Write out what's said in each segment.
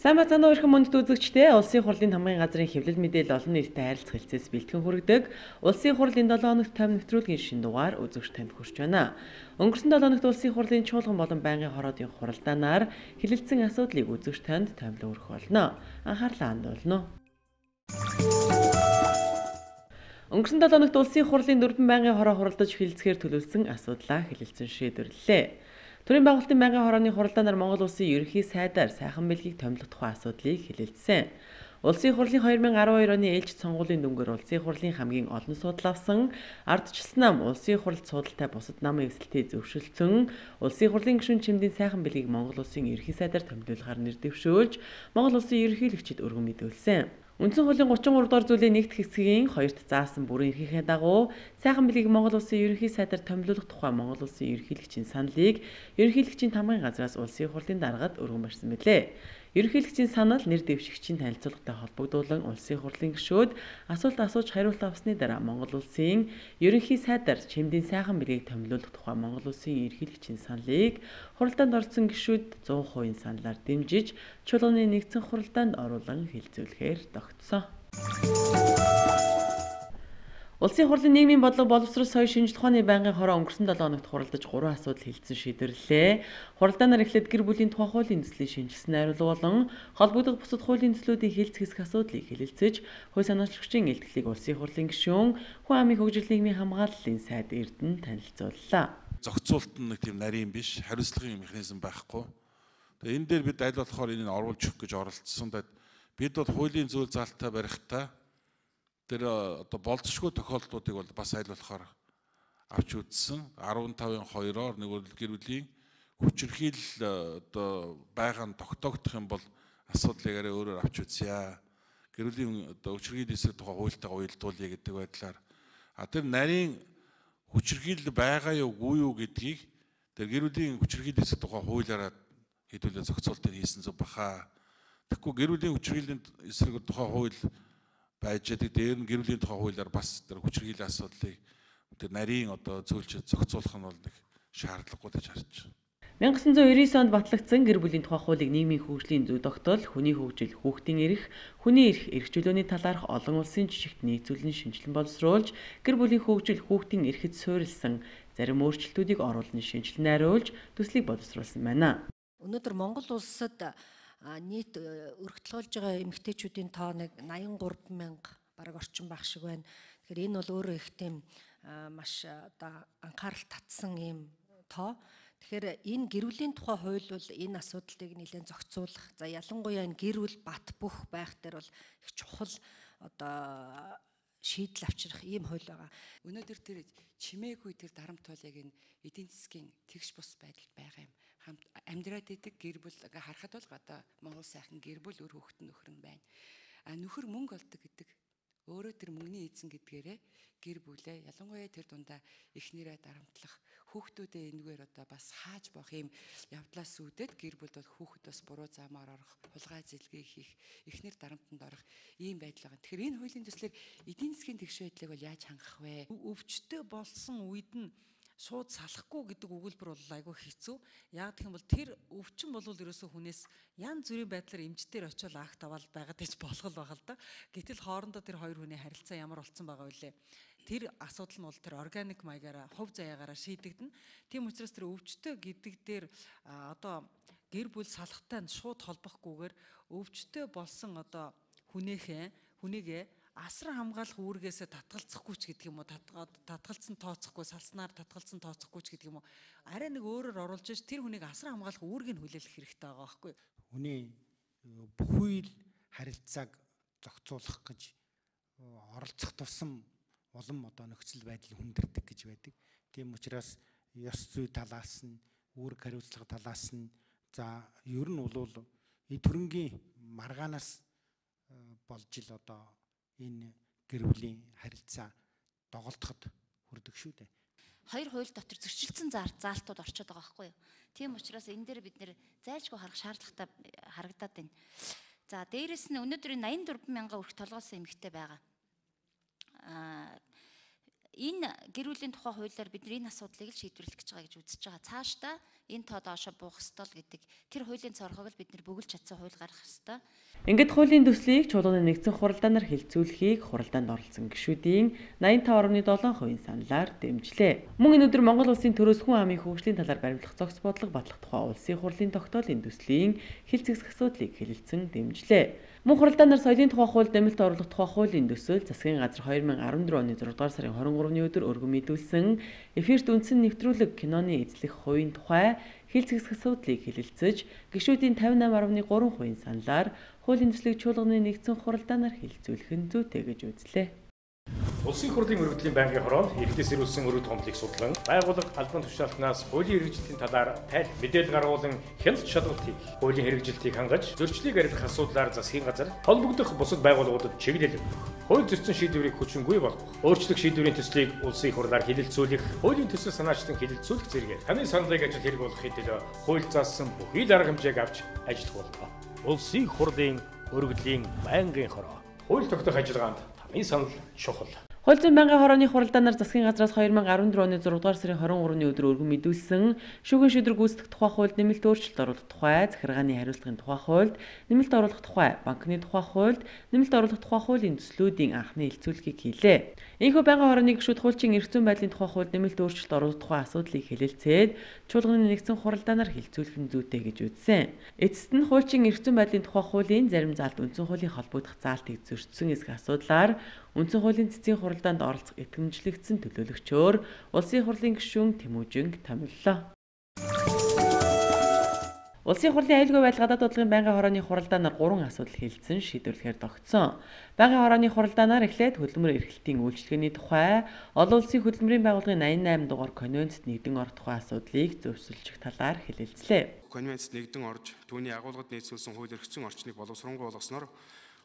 Сайн бацааны өрхөн мөндөд үзэгчдээ Улсын хурлын хамгийн газрын хэвлэл мэдээлэл олон нийтэд харилцах хэлцээс бэлтгэн хүргэдэг. Улсын хурл энэ 7 хоногт тайм нэвтрүүлгийн шин дугаар үзэгч танд хүрч байна. Өнгөрсөн 7 хоногт Улсын хурлын чуулган болон байнгын хороодын хуралдаанаар хэлэлцсэн асуудлыг үзэгч танд томилон өргөх болно. Анхаарлаа хандуулна. Өнгөрсөн 7 хоногт Улсын хурлын 4 байнгын хороо хуралдаж хэлэлцэхээр төлөвлөсөн асуудлаа хэлэлцэн шийдвэрлэлээ. Төрийн байгуулалтын байнгын хорооны хуралдаанаар Монгол Улсын ерөнхий сайдаар сайхан бэлгийг томилох тухай асуудлыг хэлэлцсэн. Улсын хурлын 2012 оны ээлжид сонгуулийн дүнгээр Улсын хурлын хамгийн олон судал авсан ардчилсан нам Улсын хурлд судалтай бусад намын эсэлтийг зөвшөөрсөн Улсын хурлын гишүүн чимдийн сайхан бэлгийг Монгол Улсын ерөнхий сайдаар томилуулахаар нэр дэвшүүлж Монгол Улсын ерөнхийлөгчид өргөн мэдүүлсэн. Үндсэн хуулийн 33 дугаар зүйлийн нэгд хэсгийн 2-т заасан бүрэн эрхийнхээ дагуу сайхан бэлгийг Монгол Улсын ерөнхий сайдаар томилуулах тухай Монгол Улсын ерөнхийлөгчийн саналыг ерөнхийлөгчийн тамгын газраас Улсын хурлын даргад өргөн барьсан билээ. Ерөнхийлөгчийн санал нэр дэвшигчийн танилцуулгатай холбогдуулан Улсын хурлын гишүүд асуулт асууж хариулт авсны дараа Монгол Улсын ерөнхий сайдаар чимдийн сайхан бэлгийг томилуулах тухай Монгол Улсын ерөнхийлөгчийн саналыг хуралдаанд орсон гишүүд 100% саналаар дэмжиж чуулганы нэгдсэн хуралдаанд оруулан хэлцүүлэхээр тогтсон. Улсын хурлын нийгмийн бодлого боловсрол соёл шинжилх ухааны байнгын хороо өнгөрсөн 7 хоногт хуралдаж 3 асуудал хэлэлцэн шийдвэрлэлээ. Хуралдаанаар эхлээд гэр бүлийн тухай хуулийн төслийг шинжилсэн найруулга болон холбогдох бусад хуулийн төслүүдийн хэлэлц хэсэг асуудлыг хэлэлцэж, хууль санаачлагчийн илтгэлийг Улсын хурлын гишүүн Хүн амын хөгжил нийгмийн хамгааллын сайд Эрдэнэ танилцууллаа. Зохицуулт нь нэг тийм нарийн биш, хариуцлагын механизм байхгүй. Тэгээ энэ дээр бид аль болохоор энийг оруулж өгөх гэж оролцсон. Бид бол хуулийн зүйл заалтаа барихтаа тэр одоо болцшгүй тохиолдлуудыг бол бас аль болохоор авч үзсэн. 15-2-оор нэг гэр бүлийн хүчирхийлэл одоо байгаа нь тогтоогдох юм бол асуудлыг арай өөрөөр авч үзье. Гэр бүлийн одоо хүчирхийлэл эсрэг тухай хуультайгаа уялдуулъя гэдэг байдлаар тэр нарийн хүчирхийлэл байгаа юу гэдгийг тэр гэр бүлийн хүчирхийлэл эсрэг тухай хуулиараа хэдүүлээ зохицуултыг хийсэн зүг баха. Тэгэхгүй гэр бүлийн хүчирхийллийн эсрэг тухай хууль байж байгаа. Дээр нь гэр бүлийн тухай хуулиар бас тэр хүчирхийллийн асуудлыг тэр нарийн одоо зөвлөж зохицуулах нь бол нэг шаардлагагүй гэж харж байна. 1999 онд батлагдсан гэр бүлийн тухай хуулийг нийгмийн хөгжлийн зүй тогтоол, хүний хөгжил, хүүхдийн эрх, хүний эрх чөлөөний талаарх олон улсын жижигт нийцүүлэн шинжилэн боловсруулж, гэр бүлийн хөгжил, хүүхдийн эрхэд суурилсан зарим өөрчлөлтүүдийг оруулан шинжилэн найруулж, төслийг боловсруулсан байна. Өнөөдөр Монгол улсад нийт өргөтлөж байгаа эмэгтэйчүүдийн тоо нэг 83 мянга бараг орчим байх шиг байна. Тэгэхээр энэ бол өөрөө их тийм маш одоо анхаарал татсан ийм тоо. Тэгэхээр энэ гэр бүлийн тухай хууль бол энэ асуудлыг нэлээд зохицуулах. За ялангуяа энэ гэр бүл бат бөх байх дээр бол их чухал одоо шийдэл авчрах ийм хууль байгаа. Өнөөдөр тэр чимээгүй тэр дарамтуулыг энэ эдийн засгийн тэгш бус байдалд байгаа юм. Хамт амьдраад идэг гэр бүл харахад бол одоо Монгол сайхан гэр бүл өр хүүхэд нөхөр нь байна. Нөхөр мөнгө олдог гэдэг өөрөө тэр мөнгөний эзэн гэдгээрээ гэр бүлээ ялангуяа тэр дундаа эхнэрээ дарамтлах хүүхдүүдээ энэгээр одоо бас хааж болох юм явдлаас үүдээд гэр бүл бол хүүхэд бас буруу замаар орох, хулгай зэлгээ хийх, эхнэр дарамтанд орох ийм байдал байгаа. Тэгэхээр энэ хуулийн төслөөр эдийн засгийн тэгш байдлыг бол яаж хангах вэ? Өвчтөе болсон үед нь шууд салахгүй гэдэг өгүүлбэр бол айгүй хэцүү. Яг гэх юм бол тэр өвчин бол ерөөсөө хүнээс янз бүрийн байдлаар эмчтэр очиод акт аваад байгаад гэж болох л байгаа л да. Гэтэл хоорондоо тэр хоёр хүний харилцаа ямар болсон байгаа вэ? Тэр асуудал нь бол тэр органик маягаараа хувь заяагаараа шийдэгдэнэ. Тийм учраас тэр өвчтөе гэдэг дээр одоо гэр бүл салахтай нь шууд холбохгүйгээр өвчтөе болсон одоо хүнийгээ асар хамгаалах үүргээсээ татгалзахгүй ч гэдэг юм уу, татгалцсан тооцохгүй, салснаар татгалцсан тооцохгүй ч гэдэг юм уу, арай нэг өөрөөр оруулж иж тэр хүнийг асар хамгаалах үүргийг хүлээлгэх хэрэгтэй байгаа байхгүй. Хүний бүхий л харилцааг зохицуулах гэж оролцох тусам улам одоо нөхцөл байдал хүндэрдэг гэж байдаг. Тийм учраас ёс зүй талаас нь, үүрэг хариуцлага талаас нь за ер нь бол эд хөрөнгийн маргаанаас болж ил одоо энэ гэр бүлийн харилцаа доголдоход хүрдэг шүү дээ. Хоёр хууль дотор зөрчилдсөн заалтууд орчод байгаа байхгүй юу? Тийм учраас энэ дээр бид нэр зайлшгүй харах шаардлагатай харагдаад байна. За дээрэс нь өнөөдөр 84 мянган өрх толгойсон эмэгтэй байгаа. энэ гэр бүлийн тухай хуулиар бид энэ асуудлыг л шийдвэрлэх гэж байгаа гэж үзэж байгаа. Цаашдаа энэ тоо доошо буух ёстой л гэдэг тэр хуулийн цорхог л бид нэр бөглөж чадсан хууль гаргах ёстой. Ингээд хуулийн төслийг чуулганы нэгдсэн хуралдаанаар хилцүүлэхийг хуралдаанд оролцсон гишүүдийн 85.7% саналаар дэмжлээ. Мөн энэ өдөр Монгол улсын төрөөс хүн амын хөгжлийн талаар баримлах зохис бодлого батлах тухай улсын хурлын тогтоолын төслийн хилцэгсэх асуудлыг хэлэлцэн дэмжлээ. Мөн хуралдаанаар соёлын тухай хууль нэмэлт оруулах тухай хуулийн төсөл засгийн газар 2014 оны 6 дугаар сарын 23-ны өдөр өргөн мэдүүлсэн эфирт үндсэн нэвтрүүлэг киноны эзлэх хувийн тухай хилцэгсэх асуудлыг хэлэлцэж гишүүдийн 58.3% саналаар хуулийн төслийг чуулганы нэгдсэн хуралдаанаар хилцүүлэх нь зүйтэй гэж үзлээ. Улсын хурлын өргөдлийн байнгын хороонд эрхлээс ирүүлсэн өрөө томлыг судлан байгууллага албан тушаалтнаас хуулийн хэрэгжилтийн талаар тайлбар мэдээлэл гаргуулan хяналт шалгалт хийх, хуулийн хэрэгжилтийг хангаж зөрчлийг арилгах асуудлаар засгийн газар холбогдох бусад байгууллагуудад чиглэл хууль зөрчсөн шийдвэрийг хүчингүй болгох, өөрчлөх шийдвэрийн төслийг улсын хурлаар хэлэлцүүлэх, хуулийн төсөл санаачлан хэлэлцүүлэх зэргээр таны саналыг ажил хэрэг болгохын төлөө хууль заасан бүхий л арга хэмжээг авч ажиллах болно. Улсын хурлын өргөдлийн байнгын хороо. Хууль тогтоох ажиллагаанд таны санал чухал. Хууль зүйн байнгын хорооны хуралдаанаар засгийн газраас 2014 оны 6 дугаар сарын 23-ны өдөр өргөн мэдүүлсэн шүүгэн шийдвэр гүйцэтгэх тухай хуульд нэмэлт өөрчлөлт оруулах тухай, захиргааны хариуцлагын тухай хуульд нэмэлт оруулах тухай, банкны тухай хуульд нэмэлт оруулах тухай хуулийн төслүүдийн анхны хэлцүүлгийг хийлээ. Ийхүү байнгын хорооны гишүүд хуульчин эрх зүйн байдлын тухай хуульд нэмэлт өөрчлөлт оруулах тухай асуудлыг хэлэлцээд чуулганы нэгдсэн хуралдаанаар хэлцүүлэх нь зүйтэй гэж үзсэн. Эцэст нь хуульчин эрх зүйн байдлын тухай хуулийн зарим заалт үндсэн хуулийн холбогдох заалтыг зөрчсөн эсэх асуудлаар үндсэн хуулийн цэцгийн хуралдаанд оролцох итгэмжлэгдсэн төлөөлөгчөөр улсын хурлын гишүүн Тэмүүжинг томиллоо. Улсын хурлын аюулгүй байдал гадаад бодлогын байнгын хорооны хуралдаанаар 3 асуудал хэлэлцэн шийдвэрлэхээр тогтсон. Байнгын хорооны хуралдаанаар эхлээд хөдөлмөр эрхлэлтийн үйлчилгээний тухай, олон улсын хөдөлмөрийн байгууллагын 88 дугаар конвенцэд нэгдэн орох тухай асуудлыг зөвшөөрчих талаар хэлэлцлээ. Конвенцэд нэгдэн орж түүний агуулгад нийцүүлсэн хууль эрх зүйн орчныг боловсронгуй болгосноор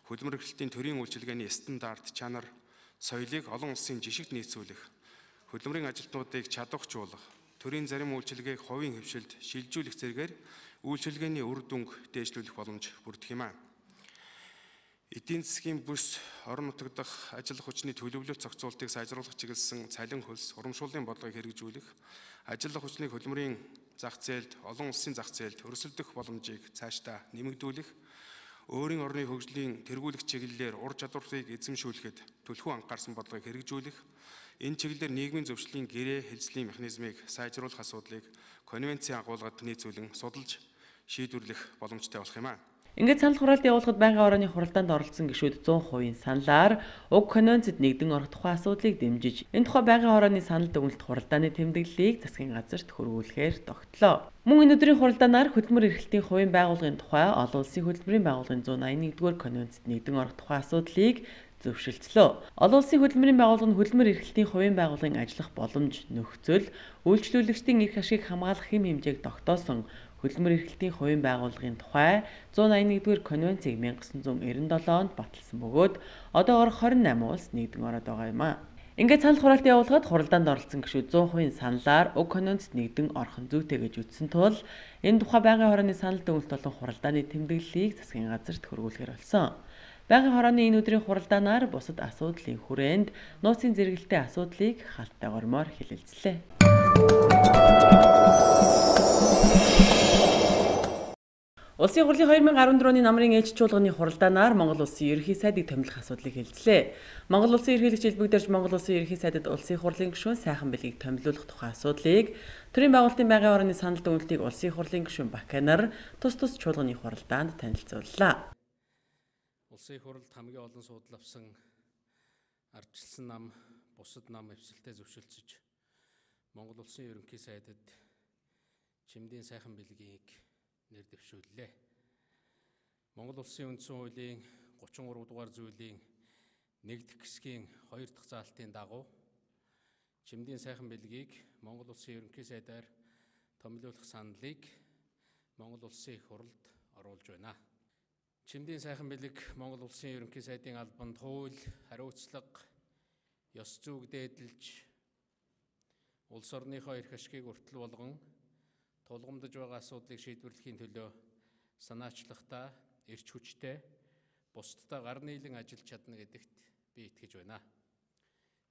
хөдөлмөр эрхлэлтийн төрийн үйлчилгээний стандарт, чанар, соёлыг олон улсын жишигт нийцүүлэх, хөдөлмөрийн ажилтнуудыг чадварчуулах, төрийн зарим үйлчилгээг хувийн хөвшилд шилжүүлэх зэргээр үйлчилгээний үр дүнг дээшлүүлэх боломж бүрдэх юм аа. Эдийн засгийн бүс орон нутаг дахь ажил хүчний төлөвлөлт зохицуултыг сайжруулах чиглэсэн цалин хөлс, урамшууллын бодлогыг хэрэгжүүлэх, ажил хүчний хөдөлмөрийн зах зээлд, олон улсын зах зээлд өрсөлдөх боломжийг цаашдаа нэмэгдүүлэх, өөрийн орны хөгжлийн тэргүүлэх чиглэлээр ур чадварыг эзэмшүүлэхэд түлхүү анхаарсан бодлогыг хэрэгжүүлэх, энэ чиглэлээр нийгмийн зөвшлийн гэрээ хэлцлийн механизмыг сайжруулах асуудлыг конвенцийн агуулгад нийцүүлэн судалж шийдвэрлэх боломжтой болох юм аа. Ингээд санал хураалт явуулахад байнгын хорооны хуралдаанд оролцсон гишүүд 100% саналаар уг конвенцэд нэгдэн орох тухай асуудлыг дэмжиж, энэ тухай байнгын хорооны санал дүгнэлт хуралдааны тэмдэглэлийг засгийн газарт хөрвүүлэхээр тогтлоо. Мөн энэ өдрийн хуралдаанаар хөдөлмөр эрхлэлтийн хувийн байгууллагын тухай, олон улсын хөдөлмөрийн байгууллагын 181-р конвенцэд нэгдэн орох тухай асуудлыг зөвшөлдслөө. Олон улсын хөдөлмөрийн байгууллага нь хөдөлмөр эрхлэлтийн хувийн байгууллагын ажиллах боломж, нөхцөл, үйлчлүүлэгчдийн эрх ашиг хамгаалах хэм хэмжээг тогтоосон хөдөлмөр эрхлэлтийн хувийн байгууллагын тухай 181-р конвенцийг 1997 онд баталсан бөгөөд одоо орох 28 улс нэгдэн ороод байгаа юм аа. Ингээд санал хураалт явуулахад хуралдаанд оролцсон гишүүд 100% саналаар уг конвенцэд нэгдэн орох нь зүйтэй гэж үзсэн тул энэ тухай байнгын хорооны санал дүгнэлт болон хуралдааны тэмдэглэлийг засгийн газарт хөрвүүлэхээр болсон. Байнгын хорооны энэ өдрийн хуралдаанаар бусад асуудлын хүрээнд нууцын зэрэгэлтэй асуудлыг халттай гормоор хэлэлцлээ. Улсын хурлын 2014 оны намрын ээлж чуулганы хуралдаанаар Монгол улсын ерөнхий сайдыг томилох асуудлыг хэлэлцлээ. Монгол улсын ерөнхийлөгч элбэгдэрч Монгол улсын ерөнхий сайдад улсын хурлын гишүүн сайхан бэлгийг томилуулах тухай асуудлыг төрийн байгуулалтын байнгын хорооны санал дүгнэлтийг улсын хурлын гишүүн Баканар тус чуулганы хуралдаанд танилцууллаа. Улсын хурлд хамгийн олон судал авсан ардчилсан нам, бусад нам эвсэлтэй зөвшөлдсөж Монгол улсын ерөнхий сайдад чимдийн сайхан бэлгийг нэр дэвшүүллээ. Монгол улсын үндсэн хуулийн 33 дугаар зүйлийн 1 дэх хэсгийн 2 дахь заалтын дагуу чимдийн сайхан бэлгийг Монгол улсын ерөнхий сайдаар томилуулах саналыг Монгол улсын их хурлд оруулж байна. Чимдийн сайхан бэлэг Монгол улсын ерөнхий сайдын албанд хууль, хариуцлага, ёс зүйг дээдлж улс орныхоо эрх ашгийг уртл болгон тулгамдж байгаа асуудлыг шийдвэрлэхийн төлөө санаачлахтаа эрч хүчтэй бусдтай гар нийлэн ажиллаж чадна гэдэгт би итгэж байна.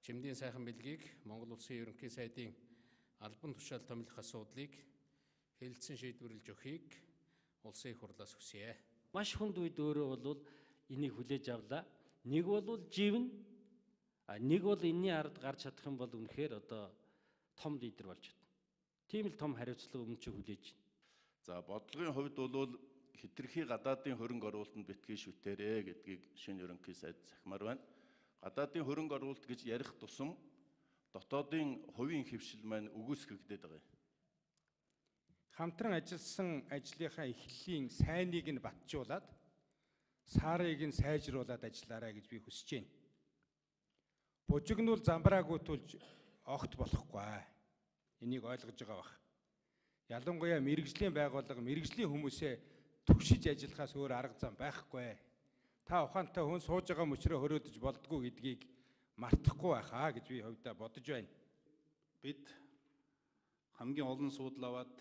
Чимдийн сайхан бэлгийг Монгол Улсын ерөнхий сайдын албан тушаал томилох асуудлыг хэлэлцэн шийдвэрлэж өгөхийг улсын их хурлаас хүсье. Маш хүнд үед өөрөө бол энийг хүлээж авлаа. Нэг бол живэн, нэг бол энэний ард гарч чадах юм бол үнэхээр одоо том лидер болж байна. Тийм л том хариуцлага өмнө чи хүлээж байна. За бодлогын хувьд бол хэтэрхий гадаадын хөрөнгө оруулалтанд битгий шүтээрээ гэдгийг шинэ ерөнхий сайд захимаар байна. Гадаадын хөрөнгө оруулалт гэж ярих тусам дотоодын хувийн хэвшил маань үгүйсгэгдээд байгаа юм. Хамтран ажилласан ажлынхаа эхлэлийн сайныг нь батжуулаад саарыг нь сайжруулад ажиллаарай гэж би хүсэж байна. Бужигнуул замбраагуутулж огт болохгүй. Энийг ойлгож байгаа бах. Ялангуяа мэрэгжлийн байгууллага, мэрэгжлийн хүмүүсээ түгшиж ажиллахаас өөр арга зам байхгүй. Та ухаантай хүн сууж байгаа мөчрөө хөрөөдөж болдгоо гэдгийг мартахгүй байхаа гэж би хувьдаа бодож байна. Бид хамгийн олон суудал аваад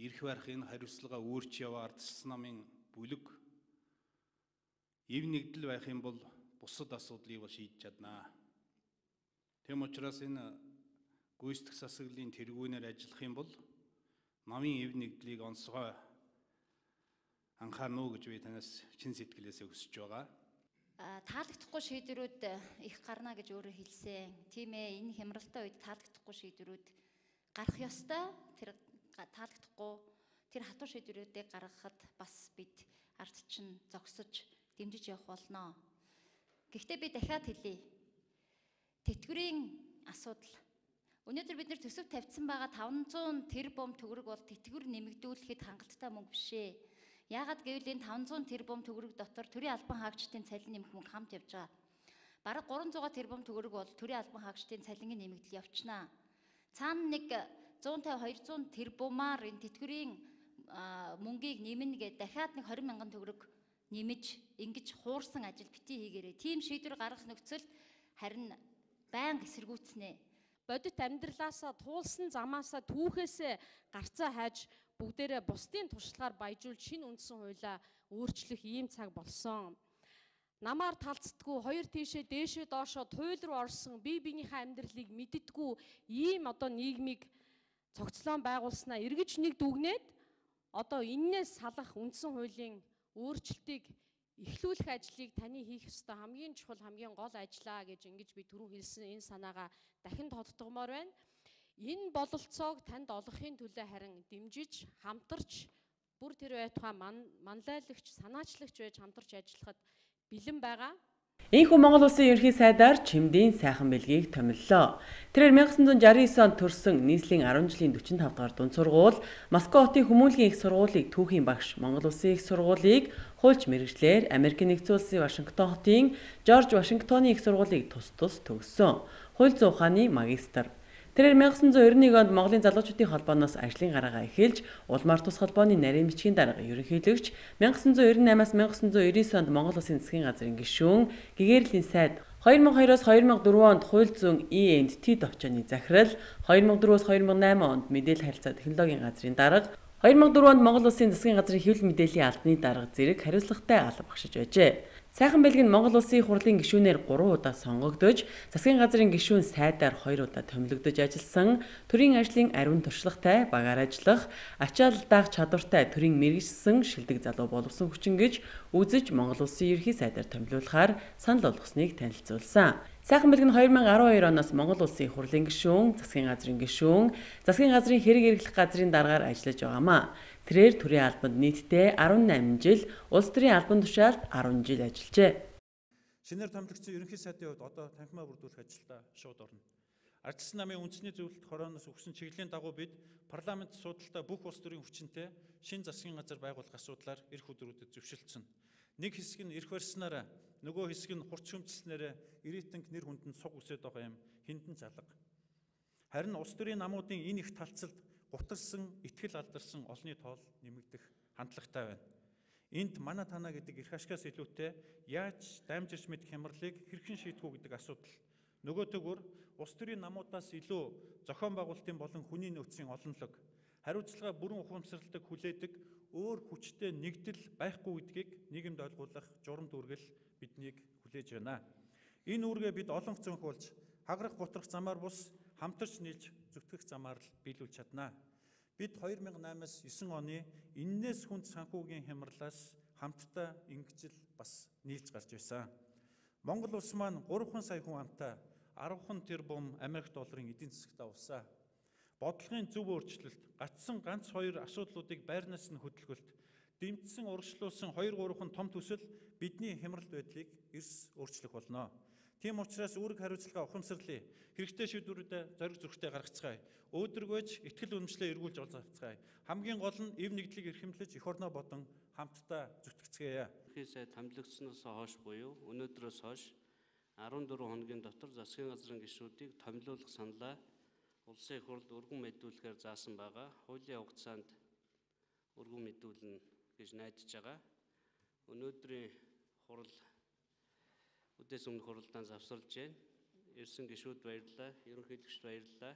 ирэх барихын хариуцлага өөрч яваа ардчилсан намын бүлэг ив нэгдэл байх юм бол бусад асуудлыг бол шийдэж чаднаа. Тэм учраас энэ гүйцэтгэх засаглалын тэргүүнээр ажиллах юм бол намын ив нэгдлийг онцгой анхаарна уу гэж би танаас чин сэтгэлээсээ хүсэж байгаа. Таалагдахгүй шийдвэрүүд их гарна гэж өөрөө хэлсэн. Тийм ээ, энэ хямралтай үед таалагдахгүй шийдвэрүүд гарах ёстой. Тэр таалагдахгүй тэр хатуу шийдвэрүүдийг гаргахад бас бид ард чинь зогсож дэмжиж явах болно. Гэхдээ би дахиад хэлье. Тэтгэврийн асуудал. Өнөөдөр бид нэр төсөв тавьсан байгаа 500 тэрбум төгрөг бол тэтгэвэр нэмэгдүүлэхэд хангалттай мөнгө биш ээ. Яагаад гэвэл энэ 500 тэрбум төгрөг дотор төрийн албан хаагчдын цалин нэмэх мөнгө хамт явж байгаа. Бараг 300 тэрбум төгрөг бол төрийн албан хаагчдын цалингийн нэмэгдэл явчихнаа. Цаана нэг 150-200 тэрбумаар энэ тэтгэврийн мөнгийг нэмнэ гэдэг дахиад нэг 20 мянган төгрөг нэмж ингэж хуурсан ажил битгий хийгээрэй. Тим шийдвэр гаргах нөхцөлд харин байнга эсэргүүцнэ. Бодит амьдралаасаа туулсан замаасаа түүхээсээ гарцаа хайж бүгдээрээ бусдын туршлагаар баяжуулж шинэ үндсэн хуулиа өөрчлөх ийм цаг болсон. Намаар талцдаггүй, хоёр тийшээ дээшээ доошоо туйл руу орсон, бие биенийхээ амьдралыг мэддэггүй ийм одоо нийгмийг цогцлон байгуулснаа эргэж нэг дүгнээд одоо эннээс салах үндсэн хуулийн өөрчлөлтийг эхлүүлэх ажлыг таны хийх ёстой хамгийн чухал хамгийн гол ажиллаа гэж ингэж би түрүү хэлсэн энэ санаагаа дахин тодтогмоор байна. Энэ бололцоог танд олгохын төлөө харин дэмжиж, хамтарч бүр тэр байтугай манлайлагч, санаачлагч байж хамтарч ажиллахад бэлэн байгаа. Энэхүү Монгол Улсын ерөнхий сайдаар Чимдийн сайхан бэлгийг томиллоо. Тэрээр 1969 онд төрсөн нийслэлийн 10 жилийн 45 дахь дунд сургууль, Москва хотын хүмүүнлэгийн их сургуулийн түүхийн багш, Монгол Улсын их сургуулийг хуульч мэргэжлэр, Америкийн нэгдсэн улсын Вашингтон хотын Жорж Вашингтоны их сургуулийг тус төгссөн. Хууль зүйн ухааны магистр. Тэрээр 1991 онд Монголын залуучуудын холбооноос ажлын гараагаа эхэлж, Улмаар тус холбооны нарийн бичгийн дарга ерөнхийлөгч, 1998-аас 1999 онд Монгол Улсын засгийн газрын гишүүн, гэгэрлийн сайд, 2002-оос 2004 онд хууль зүйн E&T товчооны захирал, 2004-оос 2008 онд мэдээлэл харилцаа технологийн газрын дарга, 2004 онд Монгол Улсын засгийн газрын хэвлэл мэдээллийн албаны дарга зэрэг хариуцлагатай алба багшиж байжээ. Сайхан бэлэг нь Монгол Улсын хурлын гишүүнээр 3 удаа сонгогдож, засгийн газрын гишүүн сайдаар 2 удаа томилогдож ажилласан, төрийн ажлын ариун туршлагатай, багаар ажиллах, ачаал даах чадвартай төрийн мэргэжсэн шилдэг залуу боловсон хүчин гэж үзэж Монгол Улсын ерөнхий сайдаар томилуулахаар санал болгосныг танилцуулсан. Сайхан бэлэг нь 2012 оноос Монгол Улсын хурлын гишүүн, засгийн газрын гишүүн, засгийн газрын хэрэг эрхлэх газрын даргаар ажиллаж байгаамаа. Тэрээр төрийн албанд нийтдээ 18 жил, улс төрийн албан тушаалд 10 жил ажиллажээ. Шинээр томилогдсон ерөнхий сайдын хувьд одоо танхимаа бүрдүүлэх ажилдаа шууд орно. Ардчилсан намын үндэсний зөвлөлт хорооноос өгсөн чиглэлийн дагуу бид парламент судалтай бүх улс төрийн хүчинтэй шинэ засгийн газар байгуулах асуудлаар эх өдрүүдэд зөвшөлдсөн. Нэг хэсэг нь эрх барьснараа, нөгөө хэсэг нь хурц шүмжлснээрээ ирээдүйн нэр хүнд нь суг үсээд байгаа юм хиндэн залга. Харин улс төрийн намуудын энэ их талцалд гутарсан, итгэл алдарсан олонний тоол нэмэгдэх хандлагатай байна. Энд мана тана гэдэг эрх ашгаас илүүтэй яаж даймжирч мэдэх хямралыг хэрхэн шийдэх үү гэдэг асуудал. Нөгөө төгөөр улс төрийн намуудаас илүү зохион байгуулалтын болон хүний нөөцийн олонлог, хариуцлага бүрэн ухамсарладаг хүлээдэг өөр хүчтэй нэгдэл байхгүй гэдгийг нийгэмд ойлгуулах журам дүүргэл биднийг хүлээж байна. Энэ үүргээ бид олон зөнхөлж хагарах бутрах замаар бус хамтарч нийлж зүтгэх замаар л биелүүлж чаднаа. Бид 2008-аас 9 оны эннээс хүнд санхүүгийн хямралаас хамтдаа ингэж л бас нийлж гарч байсан. Монгол улс маань 3 сая хүн амтай 10 тэрбум Америк долларын эдийн засагт авсан. Бодлогын зөв өөрчлөлт, гацсан ганц 2 асуудлуудыг байрнаас нь хөдөлгөлт, дэмжсэн урагшлуулсан 2-3 том төсөл бидний хямралт байдлыг эрс өөрчлөх болно. Тийм учраас үүрэг хариуцлага ухамсарлаа, хэрэгтэй шийдвэрүүдэд зориг зүрхтэй гаргацгаая. Өөдрөгөөж итгэл үнэмшлээ эргүүлж олзацгаая. Хамгийн гол нь эв нэгдлийг эрхэмлэж эх орноо бодон хамтдаа зүтгэцгээе. Ерөнхий сайд хамтлагцсноос хойш буюу өнөөдрөөс хойш 14 хоногийн дотор засгийн газрын гишүүдийг томилуулах саналаа улсын их хурлд өргөн мэдүүлэхээр заасан байгаа. Хуулийн хугацаанд өргөн мэдүүлнэ гэж найдаж байгаа. Өнөөдрийн хурал үдээс өмнөх хуралдаан завсарлаж байна. Ирсэн гишүүд баярлалаа. Ерөнхийлөгчд баярлалаа.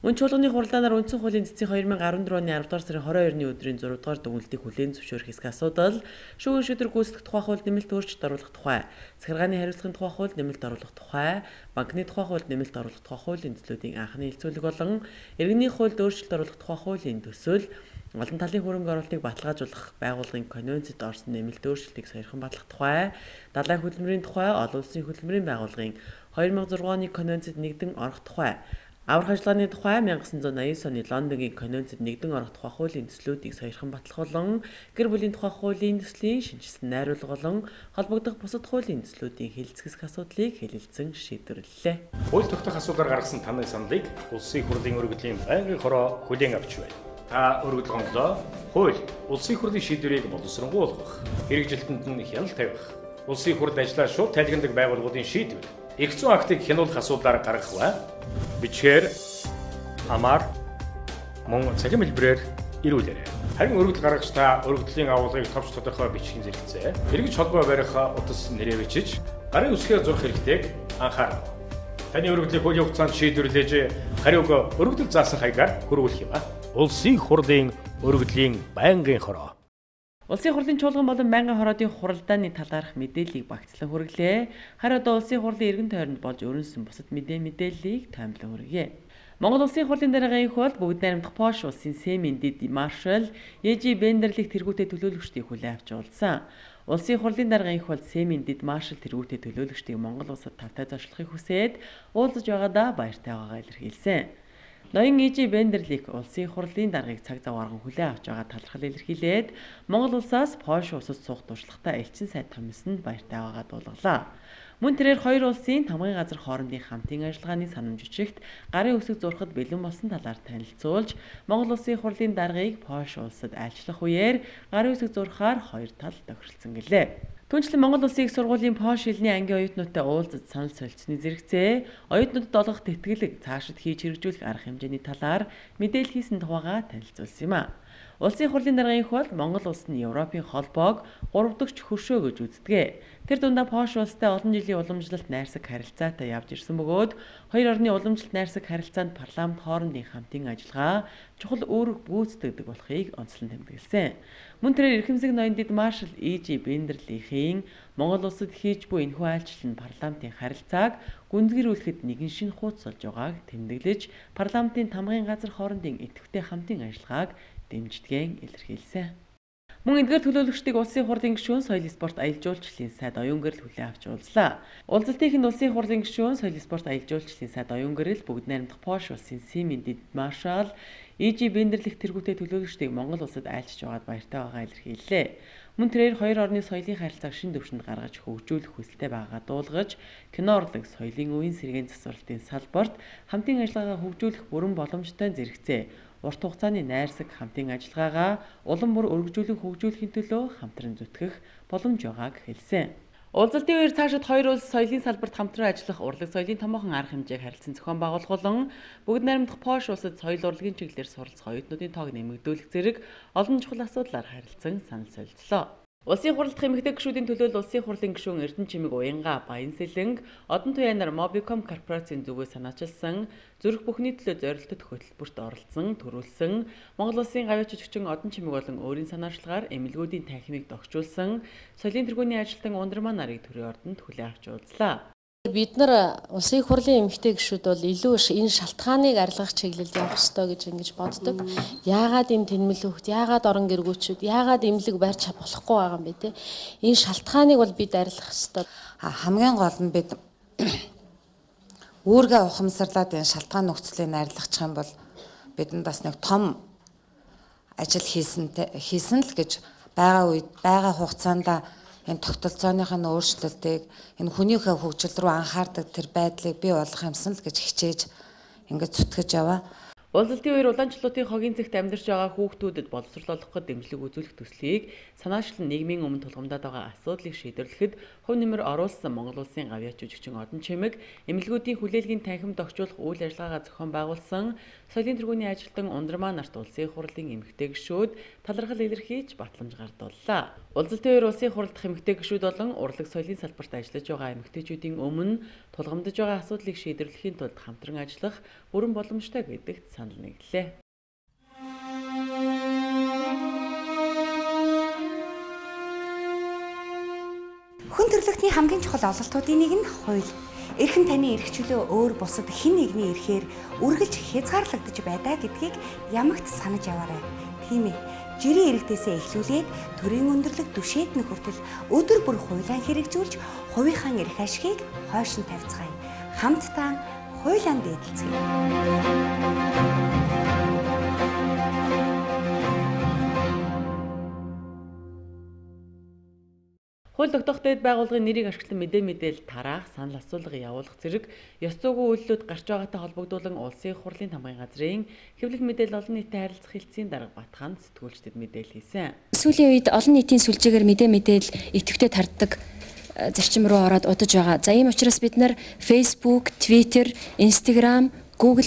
Мөн чуулганы хуралдаанаар үндсэн хуулийн цэцгийн 2014 оны 10 дугаар сарын 22-ны өдрийн 6 дугаар дүгнэлтийг хүлээн зөвшөөрөх хэсэг асуудал, шүүхийн шийдвэр гүйцэтгэх тухай хууль нэмэлт өөрчлөлт оруулах тухай, захиргааны хариуцлагын тухай хууль нэмэлт оруулах тухай, банкны тухай хууль нэмэлт оруулах тухай хуулийн төслүүдийн анхны хэлцүүлэг болон иргэний хуульд өөрчлөлт оруулах тухай хуулийн төсөл, олон талын хөрөнгө оруулалтыг баталгаажуулах байгууллагын конвенцэд орсон нэмэлт өөрчлөлтийг саяхан батлах тухай, далайн хөдөлмөрийн тухай, олон улсын хөдөлмөрийн байгууллагын 2006 оны конвенцэд нэгдэн орох тухай, аврах ажиллагааны тухай 1989 оны Лондонгийн конвенцэд нэгдэн орох тухай хуулийн төслүүдийг саяхан батлах болон гэр бүлийн тухай хуулийн төслийн шинжилсэн найруулга болон холбогдох бусад хуулийн төслүүдийн хэлэлцэх асуудлыг хэлэлцэн шийдвэрлэлээ. Хууль тогтоох асуудлаар гаргасан танай саналыг улсын хурлын өргөдлийн байнгын хороо хүлээн авч байна. Та өргөдөлгөөнлөө хууль улсын хурлын шийдвэрийг боловсронгуй болгох, хэрэгжилтэнд нь хяналт тавих, улсын хурд ажлаа шууд тайлгнадаг байгууллагуудын шийдвэр, их зүйн актыг хянуулах асуудлаар гаргах бай. Бичгээр хамаар мөн цахим хэлбэрээр ирүүлээрэй. Харин өргөдөл гаргагч та өргөдлийн агуулгыг товч тодорхой бичгийн зэрэгцээ эргэж холбоо барих утас нэрээ бичиж гарын үсгээр зурх хэрэгтэйг анхаарав. Таны өргөдлийг хуулийн хугацаанд шийдвэрлэж хариуг өргөдөл заасан хаягаар хөрвүүлэх юм а. Улсын хурлын өргөдлийн байнгын хороо. Улсын хурлын чуулган болон байнгын хороодын хуралдааны талаарх мэдээллийг багцлан хүргэлээ. Харин одоо улсын хурлын эргэн тойронд болж өрнөсөн бусад мэдээллийг таймлан хүргье. Монгол улсын хурлын даргын их бол бүгд найрамдах Польш улсын Сеймийн дэд маршал Ежи Бендерлих тэргүүтээ төлөөлөгчдийг хүлээн авч уулзсан. Улсын хурлын даргын их бол Сеймийн дэд маршал тэргүүтээ төлөөлөгчдийг Монгол улсад тавтай зочлохыг хүсээд уулзаж байгаадаа баяртай байгаагаа илэрхийлсэн. Ноён Ежи Бендерлих улсын хурлын даргаыг цаг зав гарган хүлээн авч байгаа талархал илэрхийлээд Монгол улсаас Польш улсад суух туршлагатай элчин сайд Томсонд баяртай байгаагаа дуулгалаа. Мөн тэрээр хоёр улсын тамгын газар хоорондын хамтын ажиллагааны санамж жижигт гарын үсэг зурхад бэлэн болсон талаар танилцуулж Монгол улсын хурлын даргаыг Польш улсад айлчлах үеэр гарын үсэг зурхаар хоёр тал тохиролцсон гэлээ. Түүнчлэн Монгол Улсын их сургуулийн Польш хэлний ангийн оюутнуудтай уулзаж санал солилцсны зэрэгцээ оюутнуудад олгох тэтгэлэг цаашид хийж хэрэгжүүлэх арга хэмжээний талаар мэдээлэл хийсэн тухайга танилцуулсан юм а. Улсын хурлын даргын их бол Монгол улс нь Европын холбоог 3 дахь хөршөө гэж үздэг. Тэр дундаа Польш улстай олон жилийн уламжлалт найрсаг харилцаатай явж ирсэн бөгөөд хоёр орны уламжлалт найрсаг харилцаанд парламент хоорондын хамтын ажиллагаа чухал үүрэг гүйцэтгэдэг болохыг онцлон тэмдэглэсэн. Мөн тэрээр эрхэмсэг ноён дэд маршал Ежи Бендерлихийн Монгол улсад хийж буй энэхүү айлчлал нь парламентын харилцааг гүнзгийрүүлэхэд нэгэн шин хуудас болж байгааг тэмдэглэж парламентын тамгын газар хоорондын идэвхтэй хамтын ажиллагааг дэмждгэн илэрхийлсэн. Мөн эдгээр төлөөлөгчдийг улсын хурлын гишүүн соёл спорт аялал жуулчлалын сайд оюун гэрэл хүлээн авч уулзлаа. Уулзалтын энд улсын хурлын гишүүн соёл спорт аялал жуулчлалын сайд оюун гэрэл бүгд найрамдах Польш улсын Сеймийн дэд маршал Ежи Бендерлих тэргүүтээ төлөөлөгчдийг Монгол улсад айлчж байгаад баяртай байгаагаа илэрхийллээ. Мөн тэрээр хоёр орны соёлын харилцааг шин түвшинд гаргаж хөгжүүлэх хүсэлтэй байгаагаа дуулгаж кино урлаг, соёлын үеийн сэргээн засварлалтын салбарт хамтын ажиллагаагаа хөгжүүлэх бүрэн боломжтой зэрэгцээ урт хугацааны найрсаг хамтын ажиллагаагаа улам бүр өргөжүүлэн хөгжүүлэхийн төлөө хамтран зүтгэх боломж байгааг хэлсэн. Уулзалтын үеэр цаашид хоёр улс соёлын салбарт хамтран ажиллах урлаг соёлын томоохон арга хэмжээг харилцан зохион байгуулах болон бүгд найрамдах Польш улсад соёл урлагийн чиглэлээр суралцах оюутнуудын тоог нэмэгдүүлэх зэрэг олон чухал асуудлаар харилцан санал солилцлоо. Улсын хурлд эмэгтэй гишүүдийн төлөөлөл улсын хурлын гишүүн Эрдэнэ Чимэг Уянга Баянсэлэнг одон туяанаар Mobicom корпорацийн зүгээс санаачилсан зүрх бүхний төлөө зорилттой хөтөлбөрт оролцсон, төрүүлсэн Монгол улсын гавьяач жүжигчин Одон Чимэг болон өөрийн санаачлагаар эмнэлгүүдийн танхимыг догчулсан соёлын тэргүүний ажилтан Ундрмаа нарыг төрийн ордонд хүлээн авч уулзлаа. Бид нар улсын их хурлын эмэгтэй гишүүд бол илүү энэ шалтгааныг арилгах чиглэлд явах ёстой гэж ингэж боддог. Яагаад энэ тэнмэл хөвгт, яагаад орон гэргүүчүүд, яагаад эмнэлэг барьж болохгүй байгаа юм бэ те? Энэ шалтгааныг бол бид арилгах ёстой. Хамгийн гол нь бид үүргээ ухамсарлаад энэ шалтгаан нөхцөлийг арилгачих юм бол бидэнд бас нэг том ажил хийсэн л гэж байгаа үед байгаа хугацаанд энэ тогтолцооныхаа өөрчлөлтийг энэ хүнийхээ хөгжил рүү анхаардаг тэр байдлыг бий болгох юмсан л гэж хичээж ингэж зүтгэж яваа. Уулзалтын үеэр улаанчлалын хогийн цэгт амьдарч байгаа хүүхдүүдэд боловсруулахад дэмжлэг үзүүлэх төслийг санаачлан нийгмийн өмнө тулгамдаад байгаа асуудлыг шийдвэрлэхэд хувь нэмэр оруулсан Монгол улсын гавьяач жүжигчин Одон Чимэг эмнэлгүүдийн хүлээлгийн танхимд огжуулах үйл ажиллагаагаа зохион байгуулсан соёлын тэргүүний ажилтан Ундрмаа нарт улсын их хурлын эмэгтэй гишүүд талархал илэрхийлж батламж гардууллаа. Уулзалтын үеэр улсын их хурлдах эмэгтэй гишүүд болон урлаг соёлын салбарт ажиллаж байгаа эмэгтэйчүүдийн өмнө тулгамдаж байгаа асуудлыг шийдвэрлэхийн тулд хамтран ажиллах бүрэн боломжтой гэдэгт санал нэглэлээ. Хүн төрөлхтний хамгийн чухал ололтуудын нэг нь хууль. Эрхэн таны эрх чөлөө өөр бусад хэн нэгний эрхээр үргэлж хязгаарлагдаж байдаа гэдгийг ямагт санаж яваарай. Тийм ээ. Жирийн иргэдээсээ эхлүүлээд төрийн өндөрлөг түшээднэ хүртэл өдөр бүр хуулиан хэрэгжүүлж хувийнхаа эрх ашгийг хойш нь тавьцгаая. Хамтдаа хуулиан дээдлэцгээе. Хууль тогтоохтой байгууллагын нэрийг ашиглан мэдээлэл тараах, санал асуулга явуулах зэрэг ёс зүйн үйлдэлүүд гарч байгаатай холбогдуулан улсын их хурлын тамгын газрын хэвлэл мэдээлэл олон нийтэд харилцах хэлтсийн дарга Батхан сэтгүүлчдэд мэдээлэл хийсэн. Сүүлийн үед олон нийтийн сүлжээгээр мэдээлэл идэвхтэй тарддаг зарчим руу ороод удаж байгаа. За ийм учраас бид нар Facebook, Twitter, Instagram, Google+,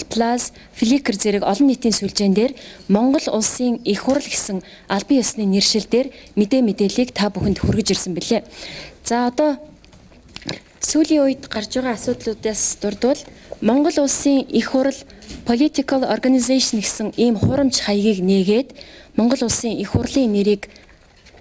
Flickr зэрэг олон нийтийн сүлжээн дээр Монгол улсын их хурл гэсэн албан ёсны нэршил дээр мэдээллийг та бүхэнд хүргэж ирсэн бэлээ. За одоо сүүлийн үед гарч байгаа асуудлуудаас дурдвал Монгол улсын их хурл Political Organization гэсэн ийм хурамч хаягийг нээгээд Монгол улсын их хурлын нэрийг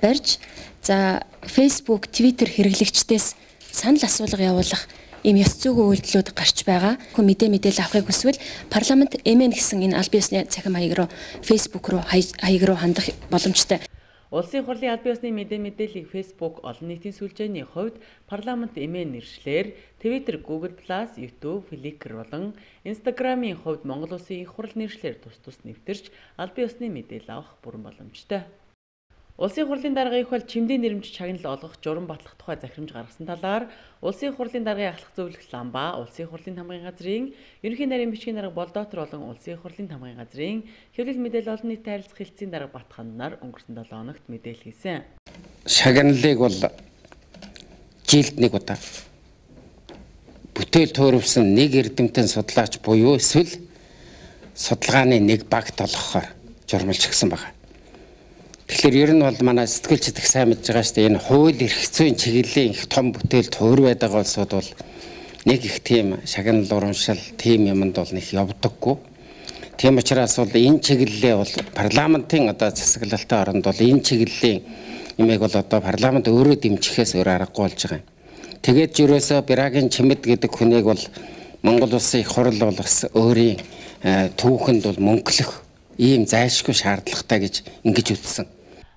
барьж за Facebook, Twitter хэрэглэгчдээс санал асуулга явуулах ийм ёс зүйн үйлдэлүүд гарч байгаа. Хүн мэдээлэл авахыг хүсвэл парламент MN гэсэн энэ албан ёсны цахим хаяг руу Facebook руу хаяг руу хандах боломжтой. Улсын хурлын албан ёсны мэдээллийг Facebook олон нийтийн сүлжээний хувьд парламент MN нэршлэр, Twitter, Google+, YouTube, Flickr болон Instagram-ийн хувьд Монгол улсын их хурл нэршлэр тус нэвтэрч албан ёсны мэдээлэл авах бүрэн боломжтой. Улсын хурлын даргын их бол чимдийн нэрмж чагнал олгох, журам батлах тухай захирамж гаргасан талаар Улсын хурлын даргын ахлах зөвлөх Ламба, Улсын хурлын тамгын газрын ерөнхий нарийн бичгийн дарга Болдоотор болон Улсын хурлын тамгын газрын хэвлэл мэдээлэл олон нийтэд харилцах хэлтсийн дарга Батхан нар өнгөрсөн 7 хоногт мэдээлэл хийсэн. Шагналыг бол жилд нэг удаа бүтээл төөрөвсөн нэг эрдэмтэн судлаач буюу эсвэл судалгааны нэг багт олгохоор журмалж гисэн байна. Тэгэхээр ер нь бол манай сэтгэлчид их сайн мэдж байгаа шүү дээ. Энэ хууль эрх зүйн чиглэлийн их том бүтээл туур байдаг улсууд бол нэг их тийм шагнал урамшил тийм юмд бол нэг явдаггүй. Тийм учраас бол энэ чиглэлээ бол парламентын одоо засаглалтай оронд бол энэ чиглэлийн юмыг бол одоо парламент өөрөө дэмжихээс өөр аргагүй болж байгаа юм. Тэгээд юурээсээ Бирагийн Чимэд гэдэг хүнийг бол Монгол улсын их хурл бол бас өөрийн түүхэнд бол мөнгөлөх ийм зайлшгүй шаардлагатай гэж ингэж үзсэн.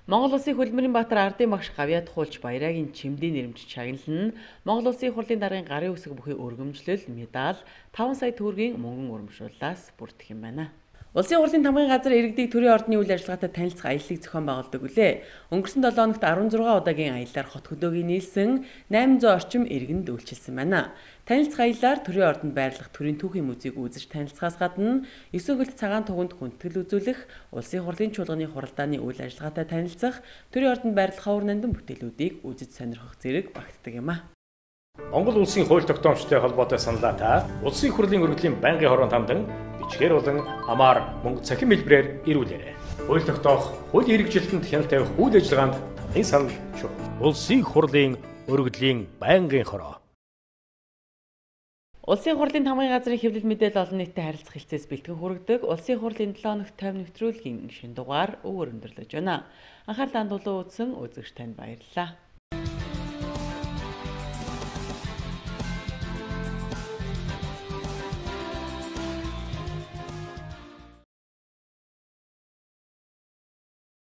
Монгол улсын хөлбөрийн баатар ардын багш гавьяа тухулж Баярагийн чимдийн нэрмж чагнал нь Монгол улсын хурлын даргын гарын үсэг бүхий өргөмжлөл, медаль, 5 сая төгрөгийн мөнгөн урамшууллаас бүрдэх юм байна. Улсын хурлын тамгын газар иргэдийг төрийн ордны үйл ажиллагаатай танилцах аяллыг зохион байгуулдаг үлээ. Өнгөрсөн 7 хоногт 16 удаагийн аяллаар хот хөдөөгийн нийлсэн 800 орчим иргэнд үйлчилсэн байна. Танилцах аяллаар төрийн ордонд байрлах төрийн түүхийн музейг үзэж танилцахаас гадна 9 хөлт цагаан туганд хүндэтгэл үзүүлэх, улсын хурлын чуулганы хуралдааны үйл ажиллагаатай танилцах, төрийн ордонд байрлах ховор нандин бүтээлүүдийг үзэж сонирхох зэрэг багтдаг юм а. Монгол улсын хууль тогтоомжтой холбоотой саналаа та улсын хурлын өргөдлийн байнгын хороонд хамдан бичгээр болон амаар мөнгө цахим хэлбэрээр ирүүлээрэй. Хууль тогтоох, хууль хэрэгжилтэнд хяналт тавих үйл ажиллагаанд таны санал чухал. Улсын хурлын өргөдлийн байнгын хороо. Улсын хурлын тамгын газрын хэвлэл мэдээлэл олон нийтэд харилцах хэлцээс бэлтгэн хүргэдэг улсын хурлын 7 хоногт 50 нэвтрүүлгийн шинэ дугаар өвөр өндөрлөж байна. Анхаарлаа хандуулан үзсэн үзэгч танд баярлалаа.